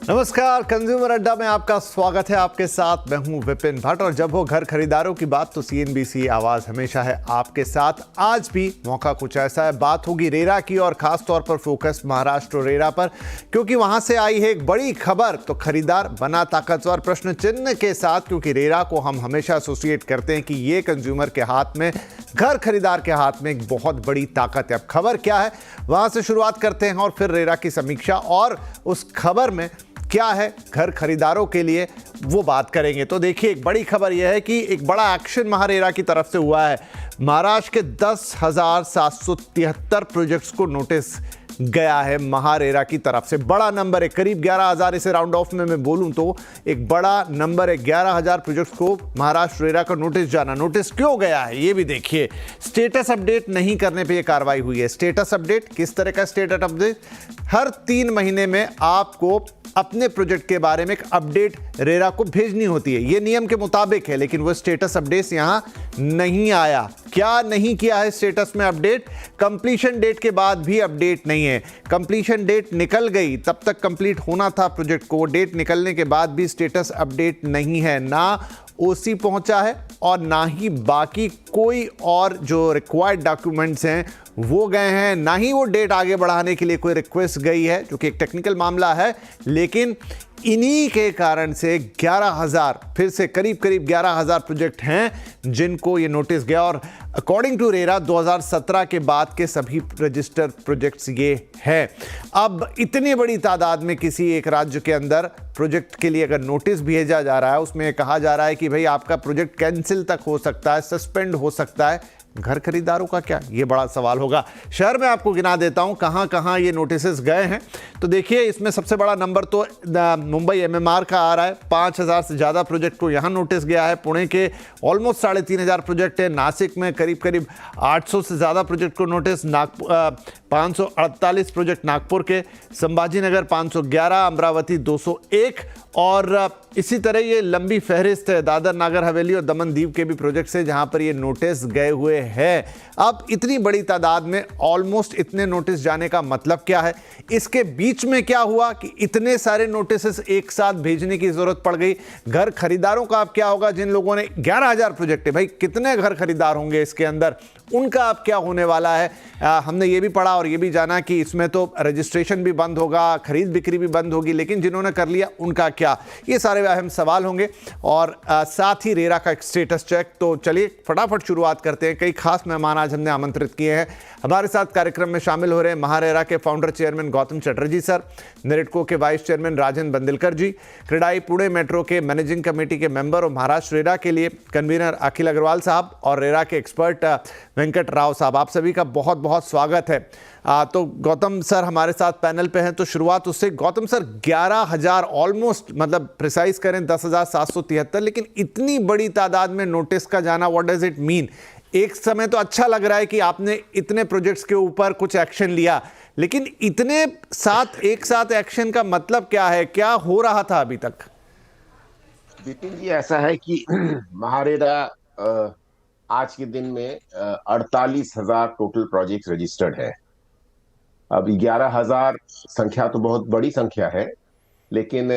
नमस्कार, कंज्यूमर अड्डा में आपका स्वागत है। आपके साथ मैं हूं विपिन भट्ट और जब हो घर खरीदारों की बात तो सीएनबीसी आवाज हमेशा है आपके साथ। आज भी मौका कुछ ऐसा है, बात होगी रेरा की और खास तौर पर फोकस महाराष्ट्र रेरा पर, क्योंकि वहां से आई है एक बड़ी खबर। तो खरीदार बना ताकतवर प्रश्न चिन्ह के साथ, क्योंकि रेरा को हम हमेशा एसोसिएट करते हैं कि ये कंज्यूमर के हाथ में, घर खरीदार के हाथ में एक बहुत बड़ी ताकत है। अब खबर क्या है वहां से शुरुआत करते हैं और फिर रेरा की समीक्षा और उस खबर में क्या है घर खरीदारों के लिए वो बात करेंगे। तो देखिए, एक बड़ी खबर यह है कि एक बड़ा एक्शन महारेरा की तरफ से हुआ है। महाराष्ट्र के 10,773 प्रोजेक्ट्स को नोटिस गया है महारेरा की तरफ से। बड़ा नंबर है, करीब 11,000। इसे राउंड ऑफ में मैं बोलूं तो एक बड़ा नंबर है। 11,000 प्रोजेक्ट्स को महाराष्ट्र रेरा का नोटिस जाना। नोटिस क्यों गया है ये भी देखिए। स्टेटस अपडेट नहीं करने पे ये कार्रवाई हुई है। स्टेटस अपडेट किस तरह का स्टेटस अपडेट? हर 3 महीने में आपको अपने प्रोजेक्ट के बारे में एक अपडेट रेरा को भेजनी होती है। यह नियम के मुताबिक है, लेकिन वो स्टेटस अपडेट यहां नहीं आया। क्या नहीं किया है स्टेटस में अपडेट? कंप्लीशन डेट के बाद भी अपडेट नहीं है। कंप्लीशन डेट निकल गई, तब तक कंप्लीट होना था प्रोजेक्ट को। डेट निकलने के बाद भी स्टेटस अपडेट नहीं है। ना ओसी पहुंचा है और ना ही बाकी कोई और जो रिक्वायर्ड डॉक्यूमेंट्स हैं वो गए हैं, ना ही वो डेट आगे बढ़ाने के लिए कोई रिक्वेस्ट गई है, जो कि एक टेक्निकल मामला है। लेकिन इन्हीं के कारण से 11,000, फिर से करीब 11,000 प्रोजेक्ट हैं जिनको ये नोटिस गया। और अकॉर्डिंग टू रेरा 2017 के बाद के सभी रजिस्टर्ड प्रोजेक्ट्स ये है। अब इतनी बड़ी तादाद में किसी एक राज्य के अंदर प्रोजेक्ट के लिए अगर नोटिस भेजा जा रहा है, उसमें कहा जा रहा है कि भाई आपका प्रोजेक्ट कैंसिल तक हो सकता है, सस्पेंड हो सकता है। घर खरीदारों का क्या, ये बड़ा सवाल होगा। शहर में आपको गिना देता हूं कहां कहां ये नोटिसेस गए हैं। तो देखिए, इसमें सबसे बड़ा नंबर तो मुंबई एमएमआर का आ रहा है। 5,000 से ज़्यादा प्रोजेक्ट को यहां नोटिस गया है। पुणे के ऑलमोस्ट 3,500 प्रोजेक्ट है। नासिक में करीब 800 से ज़्यादा प्रोजेक्ट को नोटिस। 548 प्रोजेक्ट नागपुर के। संभाजीनगर 511, अमरावती 201 और इसी तरह ये लंबी फहरिस्त है। दादर नागर हवेली और दमन दीव के भी प्रोजेक्ट्स हैं जहां पर ये नोटिस गए हुए हैं। अब इतनी बड़ी तादाद में ऑलमोस्ट इतने नोटिस जाने का मतलब क्या है? इसके बीच में क्या हुआ कि इतने सारे नोटिस एक साथ भेजने की जरूरत पड़ गई? घर खरीदारों का अब क्या होगा? जिन लोगों ने 11,000 प्रोजेक्ट है, भाई कितने घर खरीदार होंगे इसके अंदर, उनका अब क्या होने वाला है? हमने ये भी पढ़ा और ये भी जाना कि इसमें तो रजिस्ट्रेशन भी बंद होगा, खरीद बिक्री भी बंद होगी, लेकिन जिन्होंने कर लिया उनका क्या? ये सारे अहम सवाल होंगे और साथ ही रेरा का एक स्टेटस चेक। तो चलिए फटाफट शुरुआत करते हैं। कई खास मेहमान आज हमने आमंत्रित किए हैं। हमारे साथ कार्यक्रम में शामिल हो रहे हैं महारेरा के founder chairman Gautam Chatterjee sir, NAREDCO के vice chairman Rajan Bandilkar ji, CREDAI Pune metro के मैनेजिंग कमेटी के मेंबर और महाराष्ट्र रेरा के लिए कन्वीनर अखिल अग्रवाल साहब और रेरा के एक्सपर्ट वेंकट राव साहब। आप सभी का बहुत बहुत स्वागत है। तो गौतम सर हमारे साथ पैनल पे हैं, तो शुरुआत उससे। गौतम सर, 11,000 ऑलमोस्ट, मतलब प्रिसाइज करें 10,773, लेकिन इतनी बड़ी तादाद में नोटिस का जाना, व्हाट डज इट मीन? एक समय तो अच्छा लग रहा है कि आपने इतने प्रोजेक्ट्स के ऊपर कुछ एक्शन लिया, लेकिन इतने साथ एक साथ एक्शन का मतलब क्या है? क्या हो रहा था अभी तक? विपिन जी, ऐसा है कि महारेरा आज के दिन में 48,000 टोटल प्रोजेक्ट रजिस्टर्ड है। अब 11,000 संख्या तो बहुत बड़ी संख्या है, लेकिन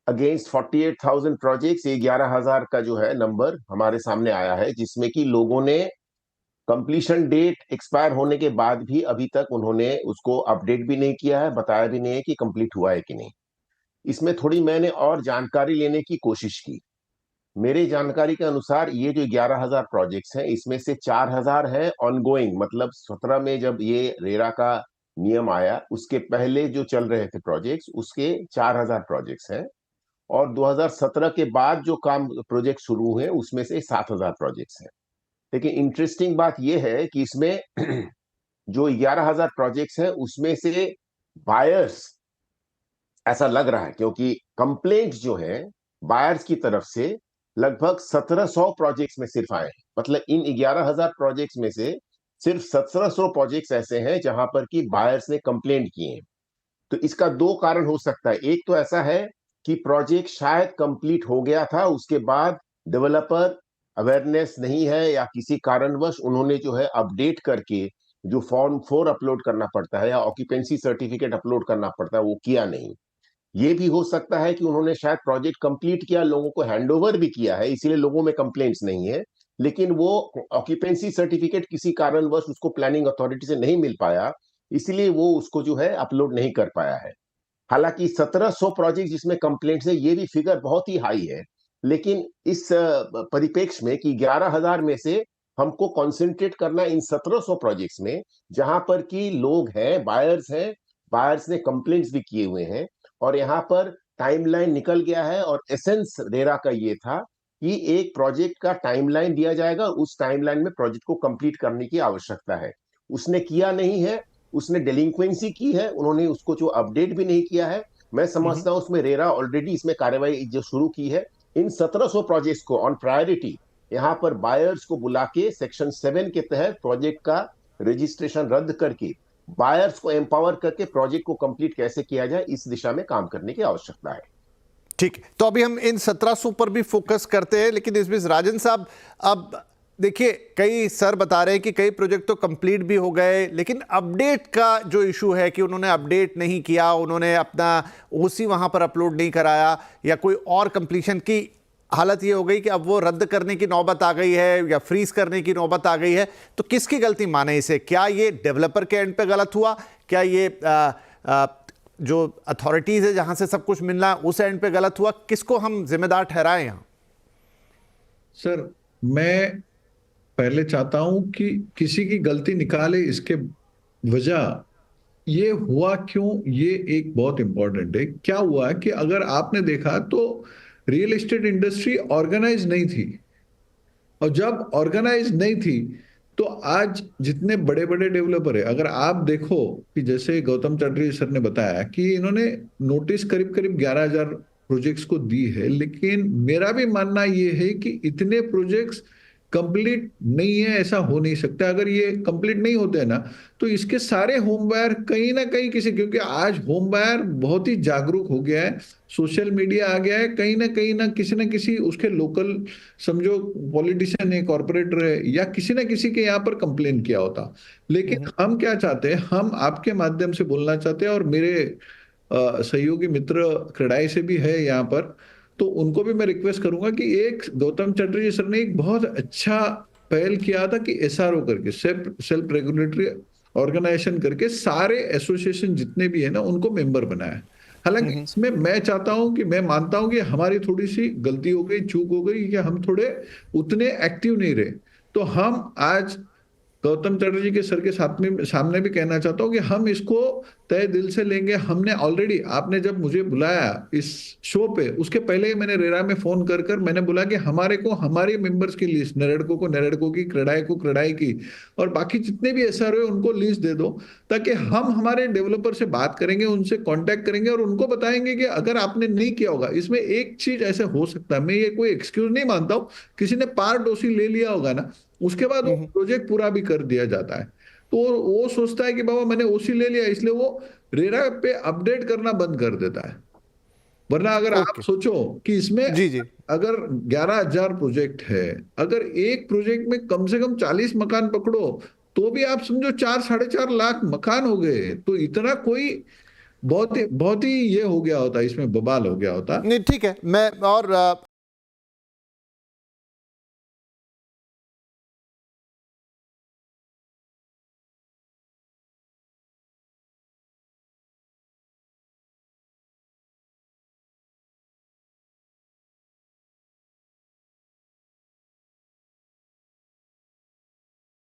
अगेंस्ट 48,000 प्रोजेक्ट्स ये 11,000 का जो है नंबर हमारे सामने आया है, जिसमें कि लोगों ने कंप्लीशन डेट एक्सपायर होने के बाद भी अभी तक उन्होंने उसको अपडेट भी नहीं किया है, बताया भी नहीं है कि कंप्लीट हुआ है कि नहीं। इसमें थोड़ी मैंने और जानकारी लेने की कोशिश की। मेरी जानकारी के अनुसार ये जो 11,000 प्रोजेक्ट्स हैं, इसमें से 4,000 है ऑनगोइंग, मतलब 17 में जब ये रेरा का नियम आया उसके पहले जो चल रहे थे प्रोजेक्ट्स, उसके 4,000 प्रोजेक्ट्स हैं। और 2017 के बाद जो काम प्रोजेक्ट शुरू हुए उसमें से 7,000 प्रोजेक्ट्स हैं। लेकिन इंटरेस्टिंग बात यह है कि इसमें जो 11,000 प्रोजेक्ट्स हैं उसमें से बायर्स, ऐसा लग रहा है क्योंकि कंप्लेंट जो है बायर्स की तरफ से लगभग 1,700 प्रोजेक्ट्स में सिर्फ आए हैं। मतलब इन 11,000 प्रोजेक्ट्स में से सिर्फ 1,700 प्रोजेक्ट्स ऐसे हैं जहां पर कि बायर्स ने कंप्लेंट किए हैं। तो इसका दो कारण हो सकता है। एक तो ऐसा है कि प्रोजेक्ट शायद कंप्लीट हो गया था, उसके बाद डेवलपर अवेयरनेस नहीं है या किसी कारणवश उन्होंने जो है अपडेट करके जो फॉर्म 4 अपलोड करना पड़ता है या ऑक्यूपेंसी सर्टिफिकेट अपलोड करना पड़ता है वो किया नहीं। ये भी हो सकता है कि उन्होंने शायद प्रोजेक्ट कंप्लीट किया, लोगों को हैंडओवर भी किया है, इसीलिए लोगों में कंप्लेंट्स नहीं है, लेकिन वो ऑक्यूपेंसी सर्टिफिकेट किसी कारणवश उसको प्लानिंग अथॉरिटी से नहीं मिल पाया, इसलिए वो उसको जो है अपलोड नहीं कर पाया है। हालांकि 1700 प्रोजेक्ट जिसमें कंप्लेंट्स है, ये भी फिगर बहुत ही हाई है, लेकिन इस परिप्रेक्ष्य में कि 11,000 में से हमको कंसंट्रेट करना इन 1700 प्रोजेक्ट्स में, जहां पर कि लोग हैं, बायर्स ने कंप्लेंट्स भी किए हुए हैं, और यहाँ पर टाइमलाइन निकल गया है, और एसेंस रेरा का ये था कि एक प्रोजेक्ट का टाइमलाइन दिया जाएगा, उस टाइमलाइन में प्रोजेक्ट को कंप्लीट करने की आवश्यकता है। उसने किया नहीं है, उसने डेलिंक्वेंसी की है, उन्होंने उसको जो अपडेट भी नहीं किया है। मैं समझता हूं उसमें रेरा ऑलरेडी इसमें कार्रवाई जो शुरू की है, इन 1700 प्रोजेक्ट्स को ऑन प्रायोरिटी यहां पर बायर्स को बुला के सेक्शन 7 के तहत प्रोजेक्ट का रजिस्ट्रेशन रद्द करके बायर्स को एम्पावर करके प्रोजेक्ट को कंप्लीट कैसे किया जाए, इस दिशा में काम करने की आवश्यकता है। ठीक, तो अभी हम इन 1700 पर भी फोकस करते हैं, लेकिन इस बीच राजन साहब, अब देखिए कई सर बता रहे हैं कि कई प्रोजेक्ट तो कंप्लीट भी हो गए, लेकिन अपडेट का जो इशू है कि उन्होंने अपडेट नहीं किया, उन्होंने अपना ओसी वहां पर अपलोड नहीं कराया, या कोई और कंप्लीशन की हालत ये हो गई कि अब वो रद्द करने की नौबत आ गई है या फ्रीज करने की नौबत आ गई है, तो किसकी गलती माने इसे? क्या ये डेवलपर के एंड पे गलत हुआ? क्या ये जो अथॉरिटीज है जहां से सब कुछ मिलना है उस एंड पे गलत हुआ? किसको हम जिम्मेदार ठहराएं यहां? सर, मैं पहले चाहता हूं कि किसी की गलती निकाले, इसके वजह ये हुआ क्यों, ये एक बहुत इंपॉर्टेंट है। क्या हुआ है कि अगर आपने देखा तो रियल एस्टेट इंडस्ट्री ऑर्गेनाइज नहीं थी, और जब ऑर्गेनाइज नहीं थी तो आज जितने बड़े बड़े डेवलपर है, अगर आप देखो कि जैसे गौतम चटर्जी सर ने बताया कि इन्होंने नोटिस करीब करीब 11,000 प्रोजेक्ट्स को दी है, लेकिन मेरा भी मानना ये है कि इतने प्रोजेक्ट्स कंप्लीट नहीं है, ऐसा हो नहीं सकता। अगर ये कंप्लीट नहीं होते हैं ना, तो इसके सारे होम बायर कहीं ना कहीं किसी, क्योंकि आज होम बायर बहुत ही जागरूक हो गया है, सोशल मीडिया आ गया है, कहीं ना किसी उसके लोकल, समझो पॉलिटिशियन है, कॉर्पोरेटर है, या किसी ना किसी के यहाँ पर कंप्लेन किया होता। लेकिन हम क्या चाहते हैं, हम आपके माध्यम से बोलना चाहते हैं, और मेरे सहयोगी मित्र क्रेडाई से भी है यहाँ पर, तो उनको भी मैं रिक्वेस्ट करूंगा कि एक गौतम चटर्जी सर ने एक बहुत अच्छा पहल किया था कि एसआरओ करके, सेल्फ रेगुलेटरी ऑर्गेनाइजेशन करके सारे एसोसिएशन जितने भी है ना उनको मेंबर बनाया। हालांकि इसमें मैं चाहता हूं कि, मैं मानता हूं कि हमारी थोड़ी सी गलती हो गई, चूक हो गई, कि हम थोड़े उतने एक्टिव नहीं रहे। तो हम आज गौतम चटर्जी के सर के सामने भी कहना चाहता हूं कि हम इसको तय दिल से लेंगे। हमने ऑलरेडी, आपने जब मुझे बुलाया इस शो पे, उसके पहले ही मैंने रेरा में फोन कर मैंने बोला कि हमारे को हमारे मेंबर्स की लिस्ट, नेरेडको की, क्रेडाई की, और बाकी जितने भी एसआरओ है उनको लिस्ट दे दो, ताकि हम हमारे डेवलपर से बात करेंगे, उनसे कांटेक्ट करेंगे और उनको बताएंगे कि अगर आपने नहीं किया होगा, इसमें एक चीज ऐसे हो सकता है, मैं ये कोई एक्सक्यूज नहीं मानता हूं, किसी ने पार्ट ओसी ले लिया होगा ना, उसके बाद वो प्रोजेक्ट पूरा भी कर दिया जाता है, तो वो सोचता है कि बाबा मैंने ओसी ले लिया, इसलिए वो रेरा पे अपडेट करना बंद कर देता है। वरना अगर आप सोचो कि इसमें जी जी, अगर 11,000 प्रोजेक्ट है, अगर एक प्रोजेक्ट में कम से कम 40 मकान पकड़ो, तो भी आप समझो 4-4.5 लाख मकान हो गए। तो इतना कोई बहुत ही ये हो गया होता, इसमें बवाल हो गया होता। नहीं ठीक है, मैं और